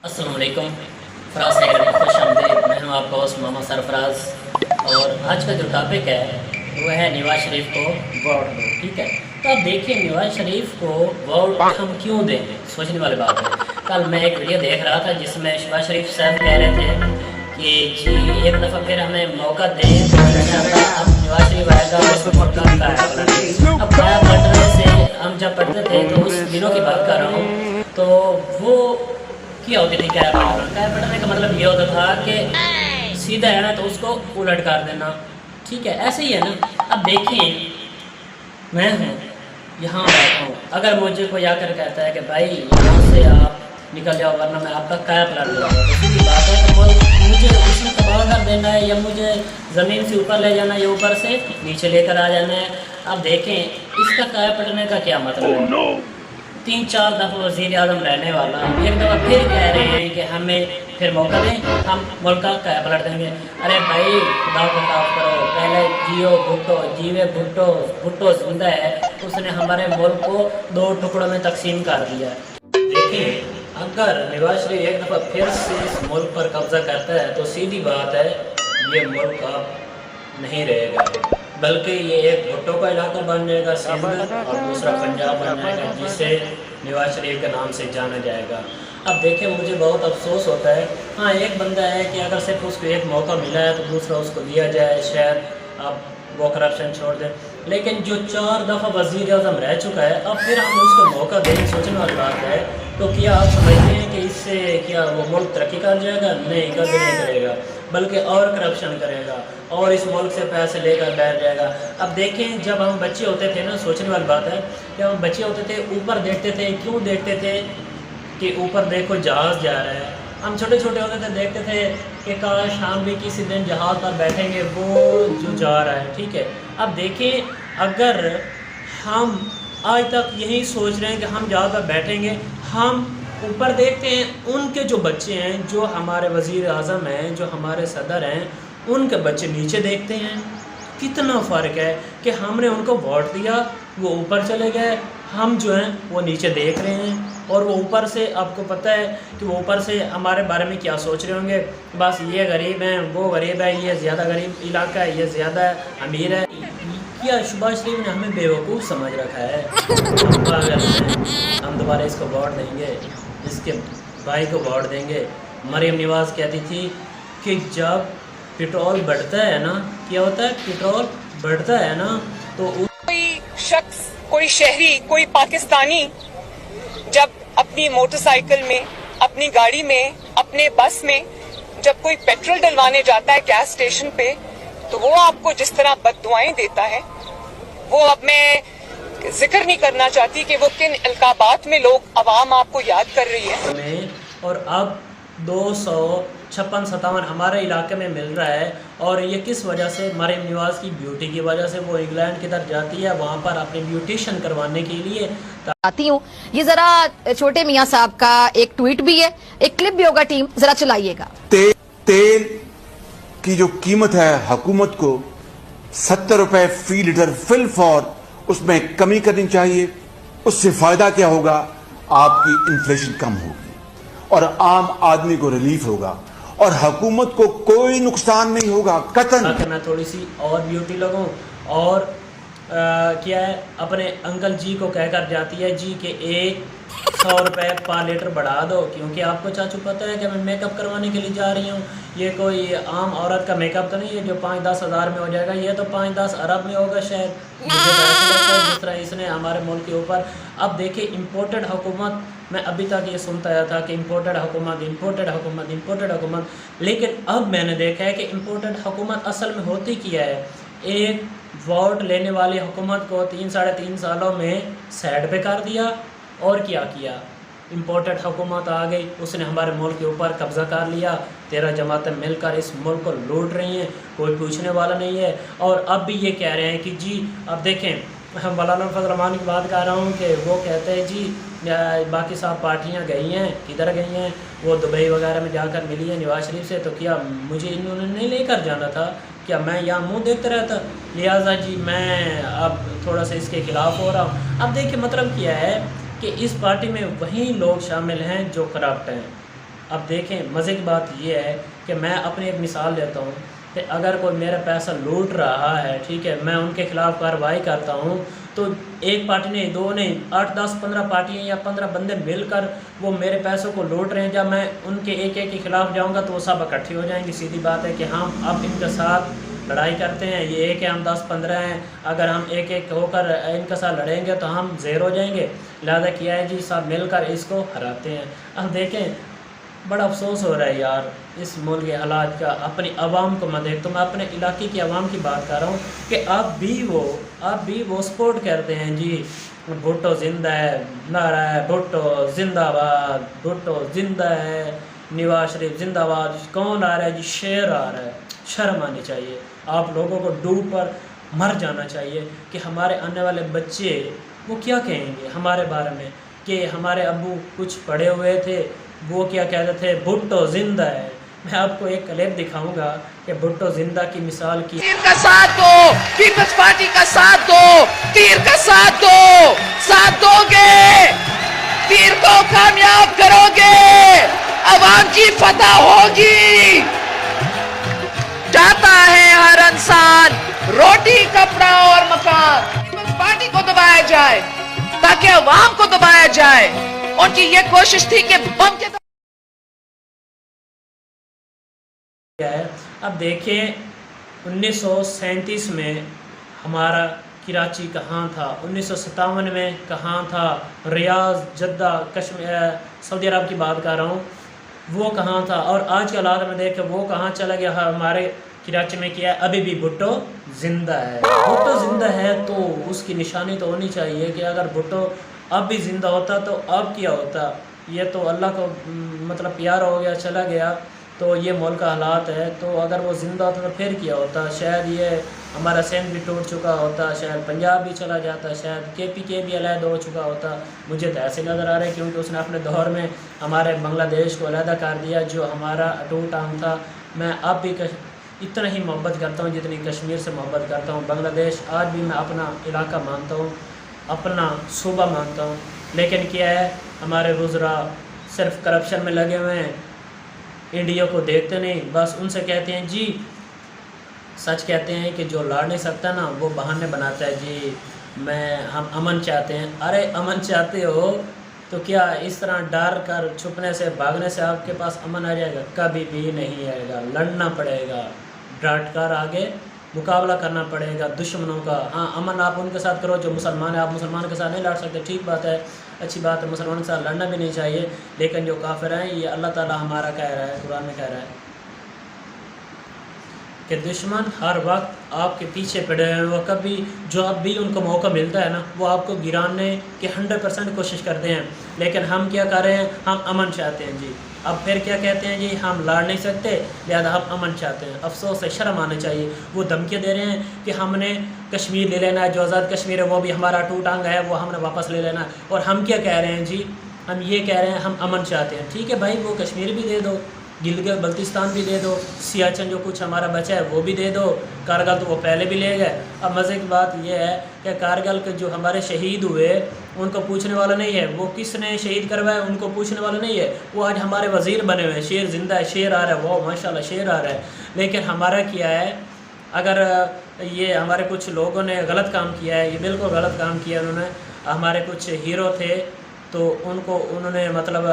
السلام علیکم، فراز نگر میں خوش آمدید۔ میں ہوں آپ کا ہوسٹ محمد سرفراز، اور آج کا جو ٹاپک ہے وہ ہے نواز شریف کو ووٹ دو، ٹھیک ہے؟ تو آپ دیکھیے نواز شریف کو ووٹ ہم کیوں دیں گے، سوچنے والی بات ہے۔ کل میں ایک ویڈیو دیکھ رہا تھا جس میں نواز شریف صاحب کہہ رہے تھے کہ جی ایک دفعہ پھر ہمیں موقع دیں تو انشاءاللہ اب نواز شریف آئے گا اس وقت اب قائم پلٹنے سے ہم جب پڑھتے تھے تو اس دنوں کی بات کر رہا ہوں، تو وہ کیا ہوتی تھی قائم پلٹنے کا مطلب یہ ہوتا تھا کہ سیدھا ہے نا تو اس کو الٹ کر دینا، ٹھیک ہے؟ ایسے ہی ہے نا۔ اب دیکھیں میں ہوں یہاں بیٹھا ہوں، اگر مجھے کوئی آ کر کہتا ہے کہ بھائی یہاں سے آپ نکل جاؤ ورنہ میں آپ کا قائم پلٹ دوں گا، تو سیدھی بات ہے کہ مجھے اس میں تباہ کر دینا ہے، یا مجھے زمین سے اوپر لے جانا ہے، یا اوپر سے نیچے لے کر آ جانا ہے۔ اب دیکھیں اس کا قائم پلٹنے کا کیا مطلب ہے؟ 3-4 دفعہ وزیر اعظم رہنے والا ایک دفعہ پھر کہہ رہے ہیں کہ ہمیں پھر موقع دیں، ہم ملک کا قائم پلٹ دیں گے۔ ارے بھائی خدا کو معاف کرو، پہلے بھٹو زندہ ہے، اس نے ہمارے ملک کو 2 ٹکڑوں میں تقسیم کر دیا ہے۔ دیکھیں اگر نواز شریف ایک دفعہ پھر سے اس ملک پر قبضہ کرتا ہے تو سیدھی بات ہے یہ ملک اب نہیں رہے گا، بلکہ یہ ایک بھٹو کا علاقہ بن جائے گا سندھ، اور دوسرا پنجاب بن جائے گا جسے نواز شریف کے نام سے جانا جائے گا۔ اب دیکھیں مجھے بہت افسوس ہوتا ہے، ہاں ایک بندہ ہے کہ اگر صرف اس کو ایک موقع ملا ہے تو دوسرا اس کو دیا جائے، شاید اب وہ کرپشن چھوڑ دیں، لیکن جو 4 دفعہ وزیر اعظم رہ چکا ہے اب پھر ہم اس کو موقع دیں، سوچنے والی بات ہے۔ تو کیا آپ سمجھتے ہیں کہ اس سے کیا وہ ملک ترقی کر جائے گا؟ نہیں، کبھی نہیں کرے گا، بلکہ اور کرپشن کرے گا اور اس ملک سے پیسے لے کر بیٹھ جائے گا۔ اب دیکھیں جب ہم بچے ہوتے تھے نا، سوچنے والی بات ہے، جب ہم بچے ہوتے تھے اوپر دیکھتے تھے، کیوں دیکھتے تھے کہ اوپر دیکھو جہاز جا رہا ہے۔ ہم چھوٹے چھوٹے ہوتے تھے دیکھتے تھے کہ کاش ہم بھی کسی دن جہاز پر بیٹھیں گے وہ جو جا رہا ہے، ٹھیک ہے؟ اب دیکھیں اگر ہم آج تک یہی سوچ رہے ہیں کہ ہم جہاز پر بیٹھیں گے، ہم اوپر دیکھتے ہیں ان کے جو بچے ہیں، جو ہمارے وزیر اعظم ہیں، جو ہمارے صدر ہیں، ان کے بچے نیچے دیکھتے ہیں، کتنا فرق ہے کہ ہم نے ان کو ووٹ دیا، وہ اوپر چلے گئے، ہم جو ہیں وہ نیچے دیکھ رہے ہیں، اور وہ اوپر سے آپ کو پتہ ہے کہ وہ اوپر سے ہمارے بارے میں کیا سوچ رہے ہوں گے، بس یہ غریب ہیں، وہ غریب ہے، یہ زیادہ غریب علاقہ ہے، یہ زیادہ امیر ہے۔ کیا شہباز شریف نے ہمیں بیوقوف سمجھ رکھا ہے؟ ہم پاگل ہیں، ہم دوبارہ اس کو ووٹ دیں گے، اس کے بھائی کو ووٹ دیں گے۔ مریم نواز کہتی تھی کہ جب پیٹرول بڑھتا ہے نا، کیا ہوتا ہے؟ پیٹرول بڑھتا ہے نا تو کوئی شخص، کوئی شہری، کوئی پاکستانی جب اپنی موٹر سائیکل میں، اپنی گاڑی میں، اپنے بس میں جب کوئی پیٹرول ڈلوانے جاتا ہے گیس اسٹیشن پہ، تو وہ آپ کو جس طرح بد دعائیں دیتا ہے، وہ اب میں ذکر نہیں کرنا چاہتی کہ وہ کن القابات میں لوگ عوام آپ کو یاد کر رہی ہے۔ اور اب 256-57 ہمارے علاقے میں مل رہا ہے، اور یہ کس وجہ سے؟ مریم نواز کی بیوٹی کی وجہ سے۔ وہ انگلینڈ کی طرف جاتی ہے وہاں پر اپنی بیوٹیشن کروانے کے لیے آتی ہوں۔ یہ ذرا چھوٹے میاں صاحب کا ایک ٹویٹ بھی ہے، ایک کلپ بھی ہوگا، ٹیم ذرا چلائیے گا۔ تیل کی جو قیمت ہے حکومت کو 70 روپے فی لیٹر فی الفور، اس میں کمی کرنی چاہیے۔ اس سے فائدہ کیا ہوگا؟ آپ کی انفلیشن کم ہوگی اور عام آدمی کو ریلیف ہوگا، اور حکومت کو کوئی نقصان نہیں ہوگا قطعاً۔ میں تھوڑی سی اور بیوٹی لگوں، اور کیا ہے، اپنے انکل جی کو کہہ کر جاتی ہے جی کہ 100 روپے پر لیٹر بڑھا دو، کیونکہ آپ کو چاچو پتہ ہے کہ میں میک اپ کروانے کے لیے جا رہی ہوں۔ یہ کوئی عام عورت کا میک اپ تو نہیں ہے جو 5-10 ہزار میں ہو جائے گا، یہ تو 5-10 ارب میں ہوگا شاید، مجھے ایسا لگتا ہے جس طرح اس نے ہمارے ملک کے اوپر۔ اب دیکھیں امپورٹڈ حکومت، میں ابھی تک یہ سنتا آیا تھا کہ امپورٹڈ حکومت، لیکن اب میں نے دیکھا ہے کہ امپورٹڈ حکومت اصل میں ہوتی کیا ہے؟ ایک ووٹ لینے والی حکومت کو 3-3.5 سالوں میں سائڈ پہ کر دیا، اور کیا کیا؟ امپورٹڈ حکومت آ گئی، اس نے ہمارے ملک کے اوپر قبضہ کر لیا، 13 جماعتیں مل کر اس ملک کو لوٹ رہی ہیں، کوئی پوچھنے والا نہیں ہے۔ اور اب بھی یہ کہہ رہے ہیں کہ جی اب دیکھیں، مولانا فضل الرحمان کی بات کر رہا ہوں کہ وہ کہتے ہیں جی باقی صاحب پارٹیاں گئی ہیں، کدھر گئی ہیں؟ وہ دبئی وغیرہ میں جا کر ملی ہیں نواز شریف سے، تو کیا مجھے انہوں نے نہیں لے کر جانا تھا؟ کیا میں یہاں منہ دیکھتا رہتا؟ لہٰذا جی میں اب تھوڑا سا اس کے خلاف ہو رہا ہوں۔ اب دیکھیں مطلب کیا ہے کہ اس پارٹی میں وہی لوگ شامل ہیں جو کرپٹ ہیں، اب دیکھیں مزے کی بات یہ ہے کہ میں اپنی ایک مثال لیتا ہوں کہ اگر کوئی میرا پیسہ لوٹ رہا ہے، ٹھیک ہے، میں ان کے خلاف کارروائی کرتا ہوں تو ایک پارٹی نہیں، دو نہیں، 8 10 15 پارٹیاں یا 15 بندے مل کر وہ میرے پیسوں کو لوٹ رہے ہیں، جب میں ان کے ایک ایک کے خلاف جاؤں گا تو وہ سب اکٹھے ہو جائیں گے. سیدھی بات ہے کہ ہم اب ان کے ساتھ لڑائی کرتے ہیں، یہ ایک ہے، ہم 10 15 ہیں، اگر ہم ایک ایک ہو کر ان کے ساتھ لڑیں گے تو ہم زیر ہو جائیں گے. لہذا کیا ہے جی، سب مل کر اس کو ہراتے ہیں. اب دیکھیں بڑا افسوس ہو رہا ہے یار اس ملک کے حالات کا. اپنی عوام کو میں دیکھتا ہوں، میں اپنے علاقے کی عوام کی بات کر رہا ہوں کہ اب بھی وہ سپورٹ کرتے ہیں جی بھٹو زندہ ہے، نعرہ ہے بھٹو زندہ باد، بھٹو زندہ ہے، نواز شریف زندہ باد. کون آ رہا ہے جی؟ شیر آ رہا ہے. شرم آنی چاہیے آپ لوگوں کو، ڈوب پر مر جانا چاہیے کہ ہمارے آنے والے بچے وہ کیا کہیں گے ہمارے بارے میں کہ ہمارے ابو کچھ پڑے ہوئے تھے، وہ کیا کہتے تھے بھٹو زندہ ہے. میں آپ کو ایک کلپ دکھاؤں گا کہ بھٹو زندہ کی مثال کی. تیر کا ساتھ دو، پیپلز پارٹی کا ساتھ دو، تیر کا ساتھ دو، ساتھ دو گے تیر کو کامیاب کرو گے، عوام کی فتح ہوگی. چاہتا ہے ہر انسان روٹی کپڑا اور مکان، پیپلز پارٹی کو دبایا جائے تاکہ عوام کو دبایا جائے. ان کی یہ کوشش تھی کہ بم کے ہے. اب دیکھیں 1937 میں ہمارا کراچی کہاں تھا، 1957 میں کہاں تھا، ریاض، جدہ، کشمیر، سعودی عرب کی بات کر رہا ہوں، وہ کہاں تھا، اور آج کے حالات میں دیکھیں وہ کہاں چلا گیا. ہمارے کراچی میں کیا ہے، ابھی بھی بھٹو زندہ ہے. بھٹو زندہ ہے تو اس کی نشانی تو ہونی چاہیے کہ اگر بھٹو اب بھی زندہ ہوتا تو اب کیا ہوتا. یہ تو اللہ کو مطلب پیار ہو گیا، چلا گیا، تو یہ ملک کا حالات ہے. تو اگر وہ زندہ ہوتا تو پھر کیا ہوتا، شاید یہ ہمارا سندھ بھی ٹوٹ چکا ہوتا، شاید پنجاب بھی چلا جاتا، شاید KPK بھی علیحدہ ہو چکا ہوتا. مجھے تو ایسے نظر آ رہا ہے کیونکہ اس نے اپنے دور میں ہمارے بنگلہ دیش کو علیحدہ کر دیا جو ہمارا اٹوٹ ٹانگ تھا. میں اب بھی اتنا ہی محبت کرتا ہوں جتنی کشمیر سے محبت کرتا ہوں. بنگلہ دیش آج بھی میں اپنا علاقہ مانتا ہوں، اپنا صوبہ مانتا ہوں، لیکن کیا ہے ہمارے وزراء صرف کرپشن میں لگے ہوئے ہیں، انڈیا کو دیکھتے نہیں، بس ان سے کہتے ہیں جی، سچ کہتے ہیں کہ جو لڑ نہیں سکتا نا وہ بہانے بناتا ہے جی ہم امن چاہتے ہیں. ارے امن چاہتے ہو تو کیا اس طرح ڈر کر چھپنے سے بھاگنے سے آپ کے پاس امن آ جائے گا؟ کبھی بھی نہیں آئے گا. لڑنا پڑے گا، ڈٹ کر آگے مقابلہ کرنا پڑے گا دشمنوں کا. ہاں امن آپ ان کے ساتھ کرو جو مسلمان ہیں، آپ مسلمان کے ساتھ نہیں لڑ سکتے، ٹھیک بات ہے، اچھی بات ہے، مسلمان کے ساتھ لڑنا بھی نہیں چاہیے، لیکن جو کافر ہیں یہ اللہ تعالیٰ ہمارا کہہ رہا ہے، قرآن میں کہہ رہا ہے کہ دشمن ہر وقت آپ کے پیچھے پڑے ہیں. وہ کبھی جو اب بھی ان کو موقع ملتا ہے نا وہ آپ کو گرانے کی 100% کوشش کرتے ہیں، لیکن ہم کیا کر رہے ہیں؟ ہم امن چاہتے ہیں جی. اب پھر کیا کہتے ہیں جی ہم لڑ نہیں سکتے لہذا ہم امن چاہتے ہیں. افسوس ہے، شرم آنا چاہیے. وہ دھمکیاں دے رہے ہیں کہ ہم نے کشمیر لے لینا ہے، جو آزاد کشمیر ہے وہ بھی ہمارا ٹوٹ ٹانگ ہے، وہ ہم نے واپس لے لینا ہے. اور ہم کیا کہہ رہے ہیں جی؟ ہم یہ کہہ رہے ہیں ہم امن چاہتے ہیں. ٹھیک ہے بھائی، وہ کشمیر بھی دے دو، گلگت بلتستان بھی دے دو، سیاچن جو کچھ ہمارا بچا ہے وہ بھی دے دو، کارگل تو وہ پہلے بھی لے گئے. اب مزے کی بات یہ ہے کہ کارگل کے جو ہمارے شہید ہوئے ان کو پوچھنے والا نہیں ہے، وہ کس نے شہید کروایا ان کو پوچھنے والا نہیں ہے. وہ آج ہمارے وزیر بنے ہوئے ہیں، شیر زندہ ہے، شیر آ رہا ہے، وہ ماشاءاللہ شیر آ رہا ہے. لیکن ہمارا کیا ہے؟ اگر یہ ہمارے کچھ لوگوں نے غلط کام کیا ہے، یہ بالکل غلط کام کیا انہوں نے. ہمارے کچھ ہیرو تھے تو انہوں نے مطلب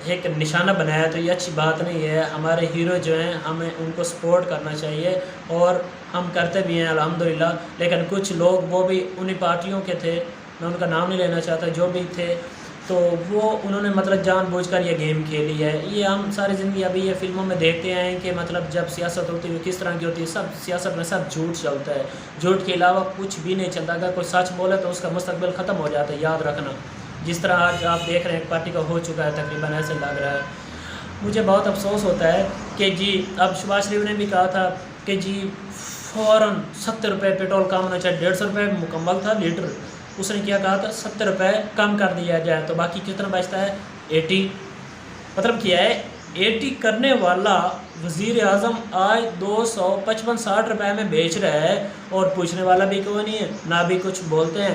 ایک نشانہ بنایا، تو یہ اچھی بات نہیں ہے. ہمارے ہیرو جو ہیں ہمیں ان کو سپورٹ کرنا چاہیے اور ہم کرتے بھی ہیں الحمدللہ. لیکن کچھ لوگ وہ بھی انہی پارٹیوں کے تھے، میں ان کا نام نہیں لینا چاہتا، جو بھی تھے تو وہ انہوں نے مطلب جان بوجھ کر یہ گیم کھیلی ہے. یہ ہم ساری زندگی ابھی یہ فلموں میں دیکھتے ہیں کہ مطلب جب سیاست ہوتی ہے کس طرح کی ہوتی ہے. سب سیاست میں سب جھوٹ چلتا ہے، جھوٹ کے علاوہ کچھ بھی نہیں چلتا. اگر کوئی سچ بولے تو اس کا مستقبل ختم ہو جاتا ہے، یاد رکھنا. جس طرح آج آپ دیکھ رہے ہیں ایک پارٹی کا ہو چکا ہے تقریباً، ایسے لگ رہا ہے. مجھے بہت افسوس ہوتا ہے کہ جی اب شہباز شریف نے بھی کہا تھا کہ جی فوراً 70 روپے پیٹرول کم ہونا چاہیے. 150 روپے مکمل تھا لیٹر، اس نے کیا کہا تھا 70 روپے کم کر دیا جائے تو باقی کتنا بچتا ہے 80. مطلب کیا ہے 80 کرنے والا وزیر اعظم آج 255-60 روپے میں بیچ رہا ہے اور پوچھنے والا بھی کوئی نہیں ہے، نہ بھی کچھ بولتے ہیں.